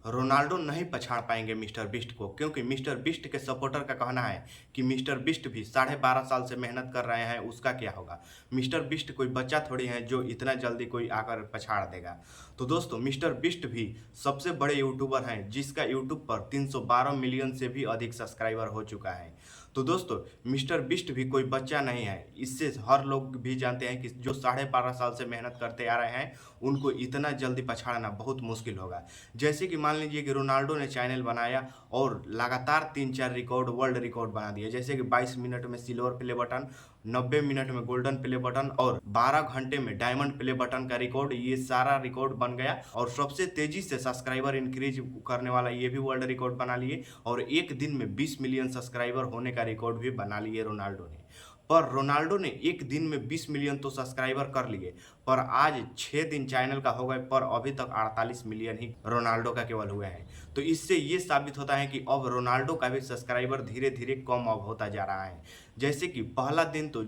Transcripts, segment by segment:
Ronaldo नहीं पछाड़ पाएंगे मिस्टर बीस्ट को, क्योंकि मिस्टर बीस्ट के सपोर्टर का कहना है कि मिस्टर बीस्ट भी 12.5 साल से मेहनत कर रहे हैं, उसका क्या होगा। मिस्टर बीस्ट कोई बच्चा थोड़ी है जो इतना जल्दी कोई आकर पछाड़ देगा। तो दोस्तों, मिस्टर बीस्ट भी सबसे बड़े यूट्यूबर हैं जिसका यूट्यूब पर 312 मिलियन से भी अधिक सब्सक्राइबर हो चुका है। तो दोस्तों, मिस्टर बीस्ट भी कोई बच्चा नहीं है, इससे हर लोग भी जानते हैं कि जो 12.5 साल से मेहनत करते आ रहे हैं उनको इतना जल्दी पछाड़ना बहुत मुश्किल होगा। जैसे कि मान लीजिए कि रोनाल्डो ने चैनल बनाया और लगातार 3-4 रिकॉर्ड, वर्ल्ड रिकॉर्ड बना दिए, जैसे कि 22 मिनट में सिल्वर प्ले बटन, 90 मिनट में गोल्डन प्ले बटन और 12 घंटे में डायमंड प्ले बटन का रिकॉर्ड। ये सारा रिकॉर्ड बन गया और सबसे तेजी से सब्सक्राइबर इंक्रीज करने वाला ये भी वर्ल्ड रिकॉर्ड बना लिए और एक दिन में 20 मिलियन सब्सक्राइबर होने का रिकॉर्ड भी बना लिए रोनाल्डो ने। पर रोनाल्डो ने एक दिन में 20 मिलियन तो सब्सक्राइबर कर लिए, पर आज 6 दिन चैनल का हो गए, पर अभी तक 48 मिलियन ही रोनाल्डो का केवल हुए हैं। तो इससे ये साबित होता है कि अब रोनाल्डो का भी सब्सक्राइबर धीरे धीरे कम अब होता जा रहा है। जैसे कि पहला दिन तो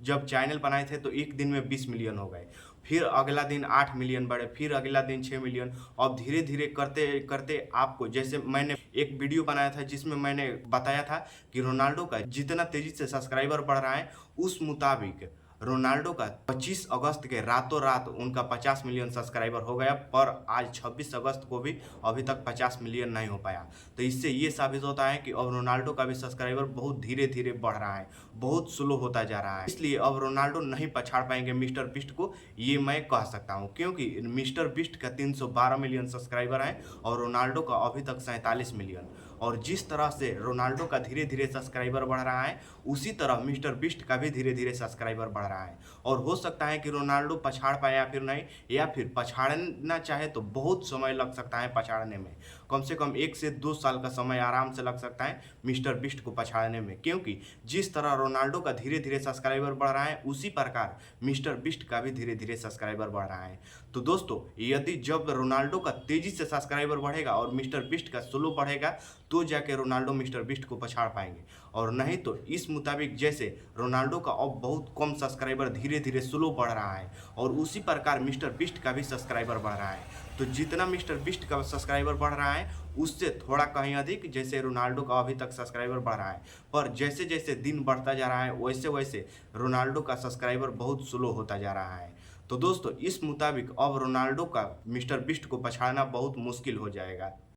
जब चैनल बनाए थे तो एक दिन में 20 मिलियन हो गए, फिर अगला दिन 8 मिलियन बढ़े, फिर अगला दिन 6 मिलियन। अब धीरे धीरे करते करते आपको, जैसे मैंने एक वीडियो बनाया था जिसमें मैंने बताया था कि रोनाल्डो का जितना तेजी से सब्सक्राइबर बढ़ रहा है उस मुताबिक रोनाल्डो का 25 अगस्त के रातों रात उनका 50 मिलियन सब्सक्राइबर हो गया, पर आज 26 अगस्त को भी अभी तक 50 मिलियन नहीं हो पाया। तो इससे ये साबित होता है कि अब रोनाल्डो का भी सब्सक्राइबर बहुत धीरे धीरे बढ़ रहा है, बहुत स्लो होता जा रहा है। इसलिए अब रोनाल्डो नहीं पछाड़ पाएंगे मिस्टर बीस्ट को, ये मैं कह सकता हूँ, क्योंकि मिस्टर बीस्ट का 312 मिलियन सब्सक्राइबर है और रोनाल्डो का अभी तक 47 मिलियन। और जिस तरह से रोनाल्डो का धीरे धीरे सब्सक्राइबर बढ़ रहा है उसी तरह मिस्टर बीस्ट का भी धीरे धीरे सब्सक्राइबर बढ़ रहा है। और हो सकता है कि रोनाल्डो पछाड़ पाए या फिर नहीं, या फिर पछाड़ना चाहे तो बहुत समय लग सकता है पछाड़ने में, कम से कम 1 से 2 साल का समय आराम से लग सकता है मिस्टर बीस्ट को पछाड़ने में। क्योंकि जिस तरह रोनाल्डो का धीरे धीरे सब्सक्राइबर बढ़ रहा है उसी प्रकार मिस्टर बीस्ट का भी धीरे धीरे सब्सक्राइबर बढ़ रहा है। तो दोस्तों, यदि जब रोनाल्डो का तेजी से सब्सक्राइबर बढ़ेगा और मिस्टर बीस्ट का स्लो बढ़ेगा तो जाके रोनाल्डो मिस्टर बीस्ट को पछाड़ पाएंगे, और नहीं तो इस मुताबिक जैसे रोनाल्डो का अब बहुत कम सब्सक्राइबर धीरे धीरे स्लो बढ़ रहा है और उसी प्रकार मिस्टर बीस्ट का भी सब्सक्राइबर बढ़ रहा है। तो जितना मिस्टर बीस्ट का सब्सक्राइबर बढ़ रहा है उससे थोड़ा कहीं अधिक जैसे रोनाल्डो का अभी तक सब्सक्राइबर बढ़ रहा है, पर जैसे जैसे दिन बढ़ता जा रहा है वैसे वैसे रोनाल्डो का सब्सक्राइबर बहुत स्लो होता जा रहा है। तो दोस्तों, इस मुताबिक अब रोनाल्डो का मिस्टर बीस्ट को पछाड़ना बहुत मुश्किल हो जाएगा।